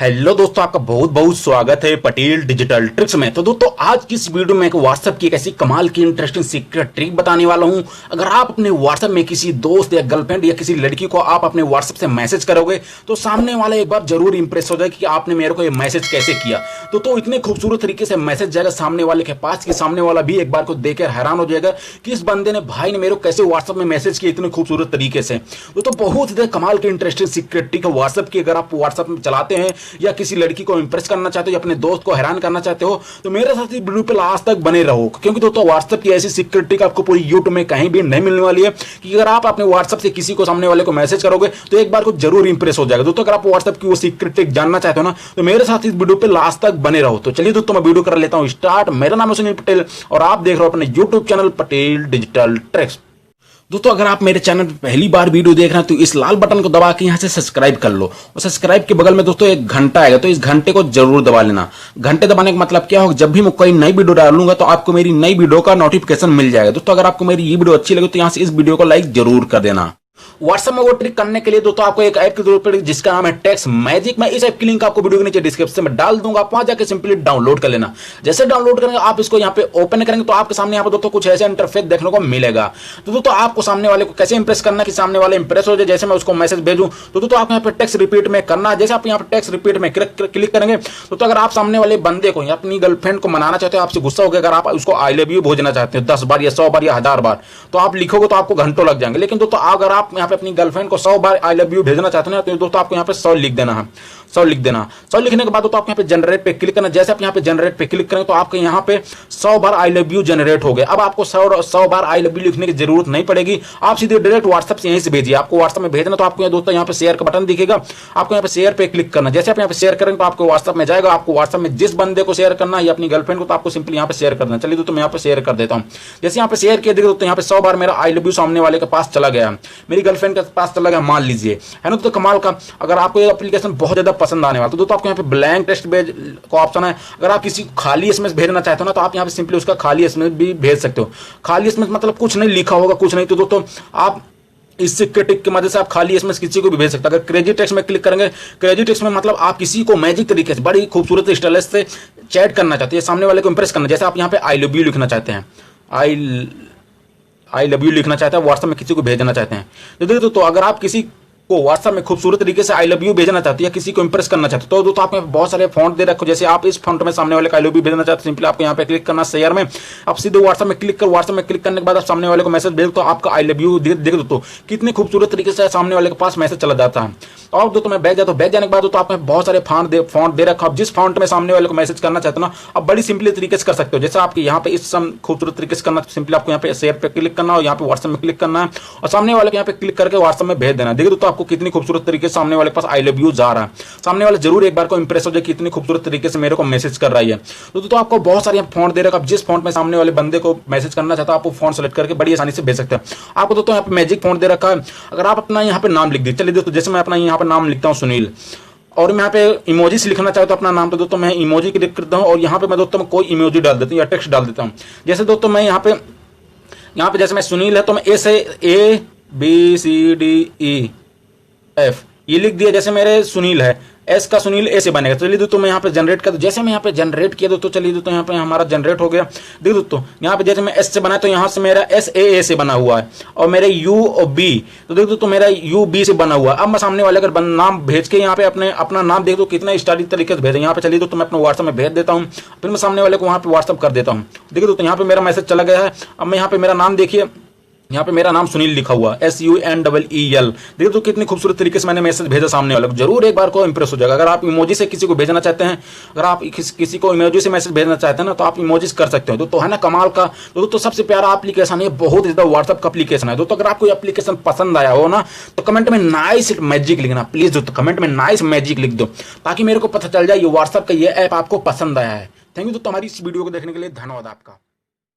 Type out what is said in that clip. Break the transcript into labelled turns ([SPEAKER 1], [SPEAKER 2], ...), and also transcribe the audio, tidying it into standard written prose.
[SPEAKER 1] Hello दोस्तों, आपका बहुत बहुत स्वागत है पटेल डिजिटल ट्रिक्स में। तो दोस्तों, आज की इस वीडियो में एक व्हाट्सएप की एक ऐसी कमाल की इंटरेस्टिंग सीक्रेट ट्रिक बताने वाला हूं। अगर आप अपने व्हाट्सएप में किसी दोस्त या गर्लफ्रेंड या किसी लड़की को आप अपने व्हाट्सएप से मैसेज करोगे तो सामने वाला एक बार जरूर इंप्रेस हो जाएगा कि आपने मेरे को ये मैसेज कैसे किया। तो इतने खूबसूरत तरीके से मैसेज जाएगा सामने वाले के पास कि सामने वाला भी एक बार को देखकर हैरान हो जाएगा कि इस बंदे ने भाई ने मेरे को कैसे व्हाट्सएप में मैसेज किया इतने खूबसूरत तरीके से। तो बहुत ही कमाल की इंटरेस्टिंग सीक्रेट ट्रिक है व्हाट्सएप की। अगर आप व्हाट्सएप में चलाते हैं या किसी लड़की को इंप्रेस करना चाहते हो या अपने दोस्त को हैरान करना चाहते हो तो मेरे साथ इस वीडियो पे लास्ट तक बने रहो, क्योंकि दोस्तों व्हाट्सएप की ऐसी सीक्रेट ट्रिक आपको पूरी यूट्यूब में कहीं भी नहीं मिलने वाली है कि अगर आप अपने व्हाट्सएप से किसी को सामने वाले को मैसेज करोगे तो एक बार को जरूर इंप्रेस हो जाएगा। दोस्तों, अगर आप व्हाट्सएप की वो सीक्रेट ट्रिक जानना चाहते हो ना तो मेरे साथ इस वीडियो पे लास्ट तक बने रहो। तो चलिए दोस्तों, मैं वीडियो कर लेता हूं स्टार्ट। मेरा नाम है सुनील पटेल और आप देख रहे हो अपने YouTube channel Patel digital tricks. दोस्तों, अगर आप मेरे चैनल पर पहली बार वीडियो देख रहे हैं तो इस लाल बटन को दबा के यहां से सब्सक्राइब कर लो और सब्सक्राइब के बगल में दोस्तों एक घंटा आएगा, तो इस घंटे को जरूर दबा लेना। घंटे दबाने का मतलब क्या होगा, जब भी मैं कोई नई वीडियो डालूंगा तो आपको मेरी नई वीडियो का नोटिफिकेशन मिल जाएगा। दोस्तों, अगर आपको मेरी ये वीडियो अच्छी लगे तो यहां से इस वीडियो को लाइक जरूर कर देना। व्हाट्सएप में वो ट्रिक करने के लिए दोस्तों आपको एक ऐप की जरूरत पड़ेगी जिसका नाम है टेक्स्ट मैजिक। मैं इस ऐप की लिंक आपको वीडियो के नीचे डिस्क्रिप्शन में डाल दूंगा, आप वहां जाकर सिंपली डाउनलोड कर लेना। जैसे डाउनलोड करेंगे आप इसको यहाँ पे ओपन करेंगे तो आपके सामने यहाँ पे दोस्तों कुछ ऐसे इंटरफेस देखने को मिलेगा। तो दोस्तों, आपको सामने वाले को कैसे इंप्रेस करना कि सामने वाले इंप्रेस हो जाए। जैसे मैं उसको मैसेज भेजूं तो दोस्तों आप यहाँ पे टेक्स्ट रिपीट में करना है। जैसे आप यहाँ पे टेक्स्ट रिपीट में क्लिक करेंगे तो अगर आप सामने वाले बंदे को या अपनी गर्लफ्रेंड को मनाना चाहते हो, आपसे गुस्सा हो गया, अगर आप उसको आई लव यू भेजना चाहते हो 10 बार या 100 बार या 1000 बार तो आप लिखोगे तो आपको घंटों लग जाएंगे। लेकिन दोस्तों, अगर आप यहाँ पे अपनी गर्लफ्रेंड को 100 बार आई लव यू भेजना चाहते हैं तो दोस्तों आपको यहाँ पे 100 लिख देना है। 100 लिख देना। 100 लिखने के बाद तो आप यहाँ पे जनरेट पे क्लिक करना। जैसे आप यहाँ पे जनरेट पे क्लिक करें तो आपके यहाँ पे 100 बार आई लव यू जनरेट हो गए। अब आपको 100 बार आई लव यू लिखने की जरूरत नहीं पड़ेगी, आप सीधे डायरेक्ट व्हाट्सएप से यहीं से भेजिए। आपको व्हाट्सएप में भेजना तो आपको दोस्तों यहाँ पे शेयर का बटन दिखेगा, आपको यहाँ पे शेयर पे क्लिक करना। जैसे आप यहाँ पे शेयर करेंगे तो आपको व्हाट्सएप में जाएगा। आपको व्हाट्सएप में जिस बंदे को शेयर करना है या अपनी गर्लफ्रेंड को तो आपको सिंपली यहाँ पे शेयर करना। चलिए दोस्तों, मैं यहाँ पे शेयर कर देता हूँ। जैसे यहाँ पे शेयर किया देखिए दोस्तों, यहाँ पे 100 बार मेरा आई लव यू सामने वाले के पास चला गया, मेरी गर्लफ्रेंड के पास चला गया मान लीजिए, है ना। तो कमाल का, अगर आपको ये एप्लीकेशन बहुत ज्यादा पसंद आने वाला तो दोस्तों आपको यहाँ पे ब्लैंक टेक्स्ट भेज का ऑप्शन है। अगर आप किसी खाली एसएमएस भेजना चाहते हो ना तो आप यहाँ पे सिंपली उसका खाली एसएमएस भी भेज सकते हो। खाली एसएमएस मतलब कुछ नहीं लिखा होगा, कुछ नहीं। तो दोस्तों आप इस सिक्रेट की मदद से आप खाली एसएमएस किसी को भी भेज सकते हैं। अगर क्रेजी टेक्स्ट में क्लिक करेंगे, क्रेजी टेक्स्ट में मतलब आप किसी को मैजिक तरीके से बड़ी खूबसूरत स्टाइल से चैट करना चाहते हैं, सामने वाले को इंप्रेस करना। जैसे आप यहाँ पे आई लव यू लिखना चाहते हैं, आई लव यू लिखना चाहते हैं, व्हाट्सएप में किसी को भेजना चाहते हैं तो देखो तो अगर आप किसी को व्हाट्सएप में खूबसूरत तरीके से आई लव यू भेजना चाहते हैं या किसी को इंप्रेस करना चाहते हो तो दोस्तों आप बहुत सारे फॉन्ट दे रखो। जैसे आप इस फॉन्ट में सामने वाले को आई लव यू भेजना चाहते हैं, सिंपली आपको यहाँ पे क्लिक करना शेयर में, आप सीधे व्हाट्सएप में क्लिक कर, व्हाट्सएप में क्लिक करने के बाद आप सामने वाले को मैसेज भेज तो आपका आई लव यू देख दोस्तों कितने खूबसूरत तरीके से सामने वाले के पास मैसेज चला जाता है। और दोस्तों मैं बैठ जाता हूँ, बैठ जाने के बाद तो आपने बहुत सारे फॉन्ट दे रखा। आप जिस फॉन्ट में सामने वाले को मैसेज करना चाहते हो ना आप बड़ी सिंपली तरीके से कर सकते हो। जैसे आपके यहाँ पे इस खूबसूरत तरीके से करना, सिंपली आपको यहाँ पे शेयर पे क्लिक करना और यहाँ पे व्हाट्सएप में क्लिक करना है और सामने वाले को यहाँ पे क्लिक करके व्हाट्सएप में भेज देना। देखिए तो आपको कितनी खूबसूरत तरीके से सामने वाले के पास आई लव यू जा रहा है। सामने वाले जरूर एक बार को इंप्रेस हो जाए कि इतनी खूबसूरत तरीके से मेरे को मैसेज कर रही है। तो आपको बहुत सारे फॉन्ट दे रखा, आप जिस फॉन्ट में सामने वाले बंदे को मैसेज करना चाहते हो आप वो फॉन्ट सेलेक्ट करके बड़ी आसानी से भेज सकते हैं। आपको दोस्तों यहाँ पे मैजिक फॉन्ट दे रखा है। अगर आप अपना यहाँ पे नाम लिख दीजिए, चलिए दोस्तों जैसे मैं अपना यहाँ पे नाम लिखता हूँ सुनील और मैं यहाँ पे इमोजी से लिखना चाहता हूँ अपना नाम तो दोस्तों मैं इमोजी क्लिक करता हूँ और यहाँ पे मैं दोस्तों मैं कोई इमोजी डाल देता हूँ या टेक्स्ट डाल देता हूँ। जैसे दोस्तों मैं यहाँ पे जैसे मैं सुनील है तो मैं A ये लिख दिया। जैसे मेरे सुनील है, एस का सुनील ए से बनेगा। चलिए दोस्तों मैं यहाँ पे जनरेट कर, जैसे मैं यहाँ पे जनरेट किया दोस्तों, चलिए दोस्तों यहाँ पे हमारा जनरेट हो गया। देखो दोस्तों यहाँ पे जैसे मैं एस से बना तो यहाँ से मेरा SAA से बना हुआ है और मेरे U और B तो देखो दोस्तों मेरा UB से बना हुआ है। अब मैं सामने वाले अगर नाम भेज के यहाँ पे अपना नाम देख दो कितना स्टाइलिश तरीके से भेजा यहाँ पे। चलिए दोस्तों मैं अपने व्हाट्सएप में भेज देता हूँ, फिर मैं सामने वाले को वहाँ पे व्हाट्सएप कर देता हूँ। देखिए दोस्तों यहाँ पे मेरा मैसेज चला गया है। अब मैं यहाँ पे मेरा नाम देखिए, यहाँ पे मेरा नाम सुनील लिखा हुआ SUNEEL। देखिए तो कितनी खूबसूरत तरीके से मैंने मैसेज भेजा सामने वाले को, जरूर एक बार को इंप्रेस हो जाएगा। अगर आप इमोजी से किसी को भेजना चाहते हैं, अगर आप किसी को इमोजी से मैसेज भेजना चाहते हैं ना तो आप इमोजीज कर सकते हो। तो है ना कमाल का। तो सबसे प्यारा एप्लीकेशन है, बहुत ज्यादा व्हाट्सएप का एप्लीकेशन है। दोस्तों अगर आपको ये एप्लीकेशन पसंद आया हो ना तो कमेंट में नाइस मैजिक लिखना प्लीज। दोस्तों कमेंट में नाइस मैजिक लिख दो ताकि मेरे को पता चल जाए ये व्हाट्सएप का ये ऐप आपको पसंद आया है। थैंक यू दोस्तों, हमारी इस वीडियो को देखने के लिए धन्यवाद आपका।